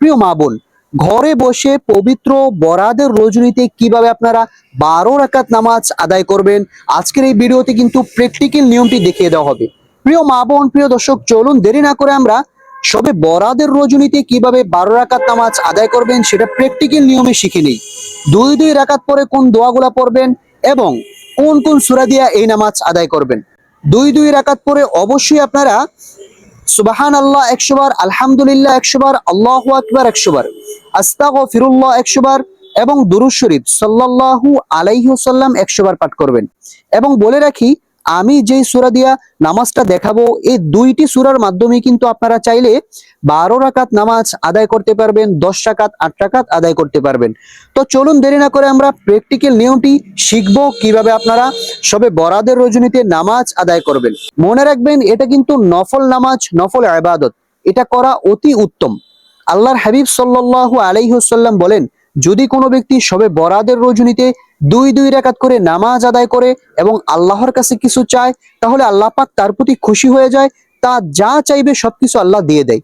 প্রিয় মা বোন, ঘরে বসে পবিত্র বরাতের রজনীতে কিভাবে আপনারা 12 রাকাত নামাজ আদায় করবেন, আজকের এই ভিডিওতে কিন্তু প্র্যাকটিক্যাল নিয়মটি দেখিয়ে দেওয়া হবে। প্রিয় মা বোন, প্রিয় দর্শক, চলুন দেরি না করে আমরা সবে বরাতের রজনীতে কিভাবে 12 রাকাত নামাজ আদায় করবেন সেটা প্র্যাকটিক্যাল নিয়মে শিখে নেই। দুই রাকাত পরে কোন দোয়াগুলা পড়বেন এবং কোন কোন সূরা দিয়া এই নামাজ আদায় করবেন। দুই রাকাত পরে অবশ্যই আপনারা সুবহান আল্লাহ 100 বার, আলহামদুলিল্লাহ 100 বার, আল্লাহু আকবার 100 বার, আস্তাগফিরুল্লাহ 100 বার এবং দুরূদ শরীফ সাল্লাল্লাহু আলাইহি ওয়াসাল্লাম 100 বার পাঠ করবেন। এবং বলে রাখি, আমি যেই সূরা দিয়া নামাজটা দেখাবো এই দুইটি সূরার মাধ্যমে কিন্তু আপনারা চাইলে 12 রাকাত নামাজ আদায় করতে পারবেন, 10 রাকাত, 8 রাকাত আদায় করতে পারবেন। তো চলুন দেরি না করে আমরা প্র্যাকটিক্যাল নিয়মটি শিখবো কিভাবে আপনারা সবে বরাতের রজনীতে নামাজ আদায় করবেন। মনে রাখবেন, এটা কিন্তু নফল নামাজ, নফল ইবাদত, এটা করা অতি উত্তম। আল্লাহর হাবিব সাল্লাল্লাহু আলাইহি ওয়াসাল্লাম বলেন, যদি কোনো ব্যক্তি সবে বরাতের রজনীতে দুই রাকাত করে নামাজ আদায় করে এবং আল্লাহর কাছে কিছু চায়, তাহলে আল্লাহ পাক তার প্রতি খুশি হয়ে যায়, তা যা চাইবে সবকিছু আল্লাহ দিয়ে দেয়।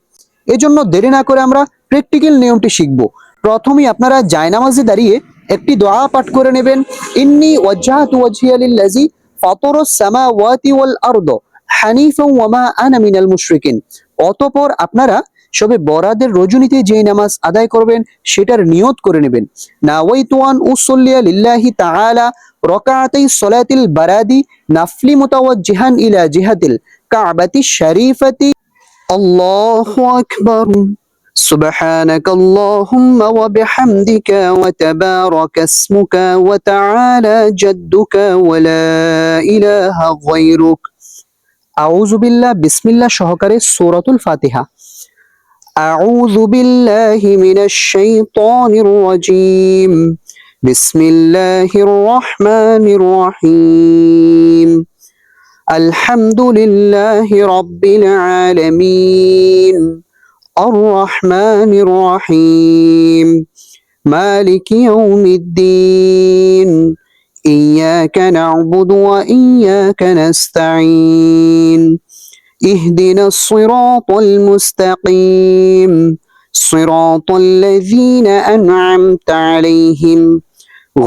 এজন্য দেরি না করে আমরা প্র্যাকটিক্যাল নিয়মটি শিখব। প্রথমেই আপনারা জায়নামাজে দাঁড়িয়ে একটি দোয়া পাঠ করে নেবেন, ইন্নী ওয়াজ্জাহতু ওয়াজহিয়া লিল্লাযী ফাতারাস সামাওয়াতি ওয়াল আরদ হানিফাও ওয়া মা আনা মিনাল মুশরিকিন। অতঃপর আপনারা সবে বরাতের রজনীতে যে নামাজ আদায় করবেন সেটার নিয়ত করে নেবেন, নাওয়াইতু আন উসাল্লিয়া লিল্লাহি তাআলা রাকাতাই সলাতিল বারাদি নাফলি মুতাওয়াজ্জিহান ইলা জিহাতিল কাবাতিশ শরীফাতি। আল্লাহু আকবার। سبحانك اللهم وبحمدك وتبارك اسمك وتعالى جدك ولا إله غيرك। أعوذ بالله بسم الله সহকারে সূরাতুল ফাতিহা। أعوذ بالله من الشيطان الرجيم بسم الله الرحمن الرحيم الحمد لله رب العالمين الرحمن الرحيم مالك يوم الدين إياك نعبد وإياك نستعين اهدنا الصراط المستقيم صراط الذين أنعمت عليهم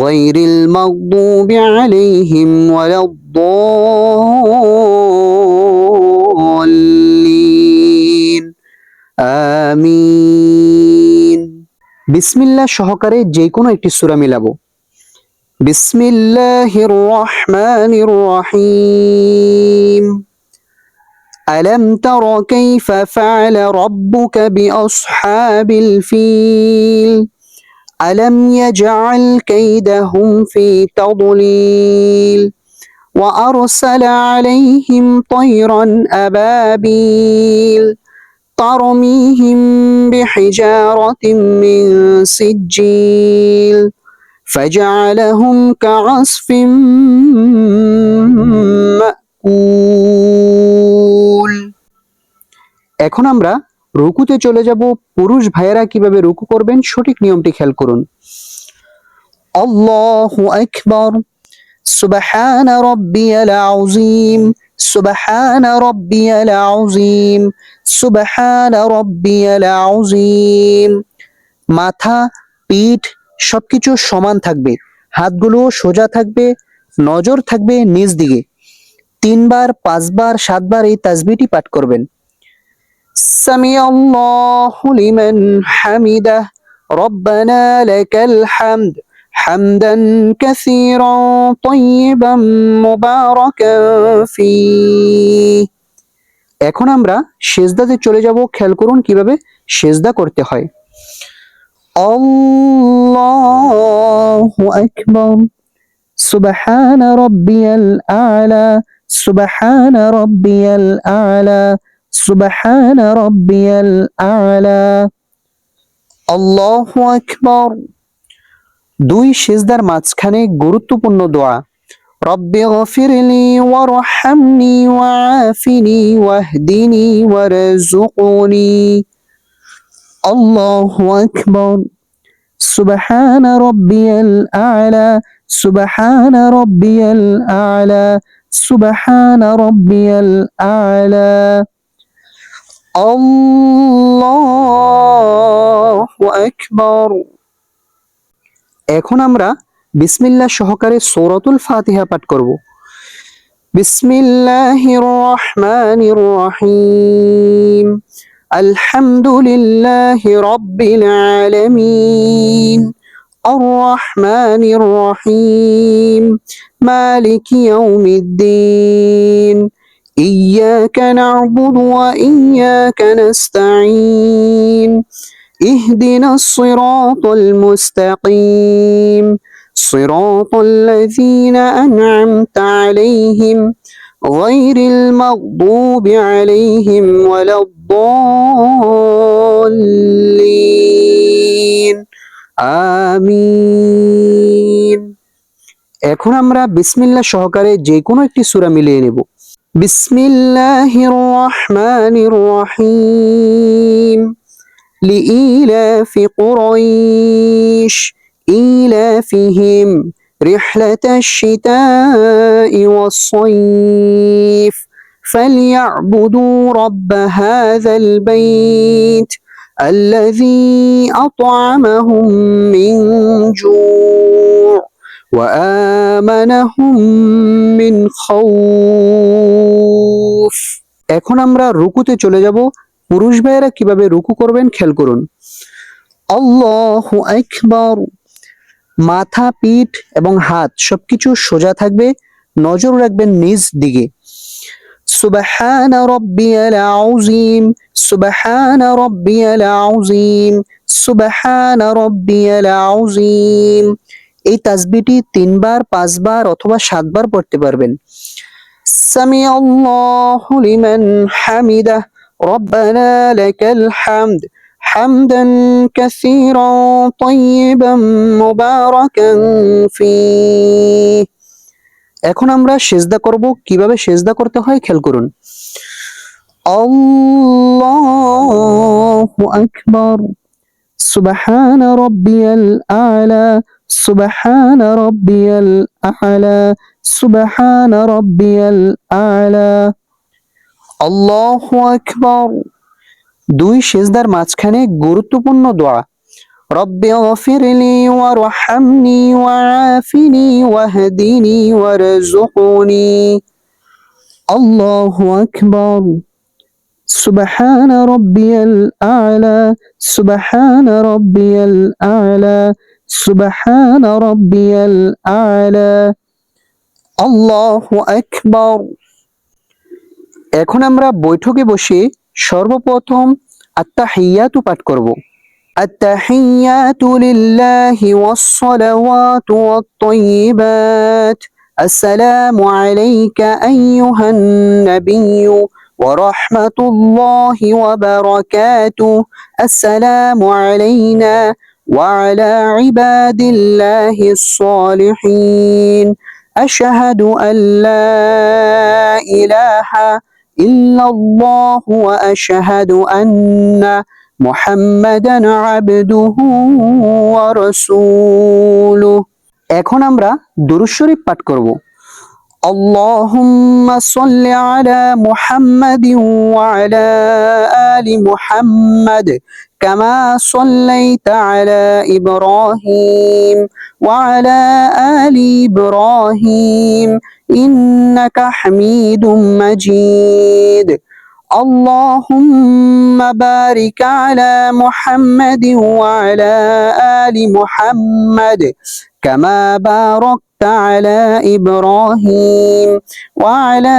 غير المغضوب عليهم ولا الضالين আমিন। বিসমিল্লাহ সহকারে যে কোনো একটি সূরা মিলাবো। বিসমিল্লাহির রহমানির রহিম। আলাম তারা কাইফা ফাআলা রাব্বুকা বিআসহাবিল ফিল আলাম ইয়াজআল কাইদাহুম ফি তাদলিল ওয়া আরসালা আলাইহিম তায়রান আবাবিল ترميهم بحجارة من سجيل فجعلهم كعصف مأكول। এখন আমরা রুকুতে চলে যাব। পুরুষ ভাইয়েরা কিভাবে রুকু করবেন সঠিক নিয়মটি খেয়াল করুন। আল্লাহু আকবার। সুবহান রাব্বিয়াল আযীম সুবহান রাব্বিয়াল আযীম সুবহান রাব্বিয়াল আযীম। মাথা, পিঠ সবকিছু সমান থাকবে, হাতগুলো সোজা থাকবে, নজর থাকবে নিচ দিকে। 3 বার, 5 বার, 7 বার এই তাসবিহটি পাঠ করবেন। সামিআল্লাহু লিমান হামিদাহ রব্বানা লাকাল হামদ হামদান কাসীরান তাইয়িবান মুবারাকান ফীহ। এখন আমরা সেজদাতে চলে যাব। খেয়াল করুন কিভাবে সেজদা করতে হয়। আল্লাহু আকবার। সুবহান রাব্বিয়াল আ'লা সুবহান রাব্বিয়াল আ'লা সুবহান রাব্বিয়াল আ'লা। আল্লাহু আকবার। 2 সেজদার মাঝখানে গুরুত্বপূর্ণ দোয়া, রব্বি গফিরলি ওয়ারহামনি ওয়াআফিনি ওয়াহদিনি ওয়ারযুকনি। আল্লাহু আকবার। সুবহান রাব্বিয়াল আ'লা সুবহান রাব্বিয়াল আ'লা সুবহান রাব্বিয়াল আ'লা। আল্লাহু আকবার। এখন আমরা বিসমিল্লাহ সহকারে সূরাতুল ফাতিহা পাঠ করব। বিসমিল্লাহির রহমানির রহিম। আলহামদুলিল্লাহি রাব্বিল আলামিন। আর রহমানির রহিম। মালিকি ইয়াউমিদ্দিন। ইয়্যাকা না'বুদু ওয়া ইয়্যাকা নাস্তাঈন। اهدنا الصراط المستقيم صراط الذين أنعمت عليهم غير المغضوب عليهم ولا الضالين آمين। এখন আমরা বিসমিল্লাহ সহকারে যে কোনো একটি সূরা মিলিয়ে নেব। বিসমিল্লাহির রহমানির রহিম। لإيلاف قريش إيلافهم رحلة الشتاء والصيف فليعبدوا رب هذا البيت الذي أطعمهم من جوع وآمنهم من خوف। এখন আমরা রুকুতে চলে যাব। পুরুষ ভাইয়েরা কিভাবে রুকু করবেন খেয়াল করুন। আল্লাহু আকবার। মাথা, পিঠ এবং হাত সবকিছু সোজা থাকবে, নজর রাখবেন নিজ দিকে। সুবহান রাব্বিয়াল আযীম সুবহান রাব্বিয়াল আযীম সুবহান রাব্বিয়াল আযীম। এই তাসবিহটি 3 বার, 5 বার অথবা 7 বার পড়তে পারবেন। সামিআল্লাহু লিমান হামিদাহ ربنا لك الحمد حمدا كثيرا طيبا مباركا فيه। এখন আমরা সিজদা করব। কিভাবে সিজদা করতে হয় খেয়াল করুন। আল্লাহু আকবার। সুবহান রাব্বিয়াল আ'লা সুবহান রাব্বিয়াল আ'লা সুবহান রাব্বিয়াল আ'লা। আল্লাহু আকবার। দুই সিজদার মাঝখানে গুরুত্বপূর্ণ দোয়া। রব্বি গফিরলি ওয়ারহামনি ওয়াআফিনি ওয়াহদিনি ওয়ারযুকনি। আল্লাহু আকবার। সুবহান রাব্বিয়াল আ'লা সুবহান রাব্বিয়াল আ'লা সুবহান রাব্বিয়াল আ'লা। আল্লাহু আকবার। এখন আমরা বৈঠকে বসে সর্বপ্রথম আত্তাহিয়াতু পাঠ করব। আত্তাহিয়াতু লিল্লাহি ওয়াস-সালাওয়াতু ওয়াত-তাইয়্যিবাত। আসসালামু আলাইকা আইয়ুহান নাবিয়্যু ওয়া রাহমাতুল্লাহি ওয়া বারাকাতুহু। আসসালামু আলাইনা ওয়া আলা ইবাদিল্লাহিস সালিহিন। আশহাদু আল্লা ইলাহা ইল্লাল্লাহু ওয়া আশহাদু আন্না মুহাম্মাদান আবদুহু ওয়া রাসূলুহু। এখন আমরা দুরূদ শরীফ পাঠ করব। আল্লাহুম্মা সাল্লি আলা মুহাম্মাদিন ওয়া আলা আলি মুহাম্মাদ কামা সাল্লাইতা আলা ইব্রাহিম ওয়া আলা আলি ইব্রাহিম ইন্নাকা হামিদুম মাজিদ। اللهم بارك على محمد وعلى آل محمد كما باركت على إبراهيم وعلى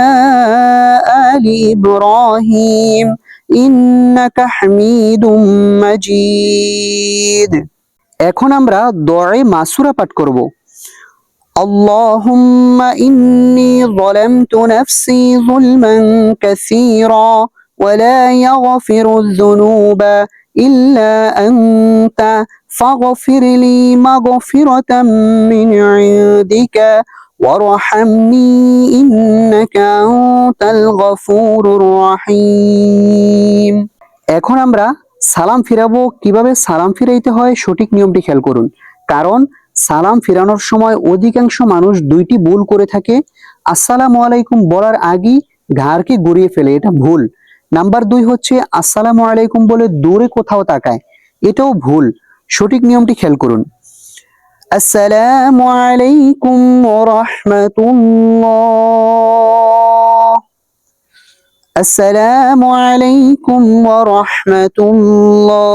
آل إبراهيم إنك حميد مجيد। এখন আমরা দোয়ায়ে মাসুরা পাঠ করব। اللهم إني ظلمت نفسي ظلما كثيرا ولا يغفر الذنوب إلا أنت فاغفر لي مغفرة من عندك وارحمني إنك أنت الغفور الرحيم। এখন আমরা সালাম ফিরাবো। কিভাবে সালাম ফিরাইতে হয় সঠিক নিয়মটি খেয়াল করুন। কারণ সালাম ফিরানোর সময় অধিকাংশ মানুষ দুইটি ভুল করে থাকে। আসসালামু আলাইকুম বলার আগেই ঘাড়কে ঘুরিয়ে ফেলে, এটা ভুল। নাম্বার 2 হচ্ছে আসসালামু আলাইকুম বলে দূরে কোথাও তাকায়, এটাও ভুল। সঠিক নিয়মটি খেয়াল করুন। আসসালামু আলাইকুম ওয়া রাহমাতুল্লাহ। আসসালামু আলাইকুম ওয়া রাহমাতুল্লাহ।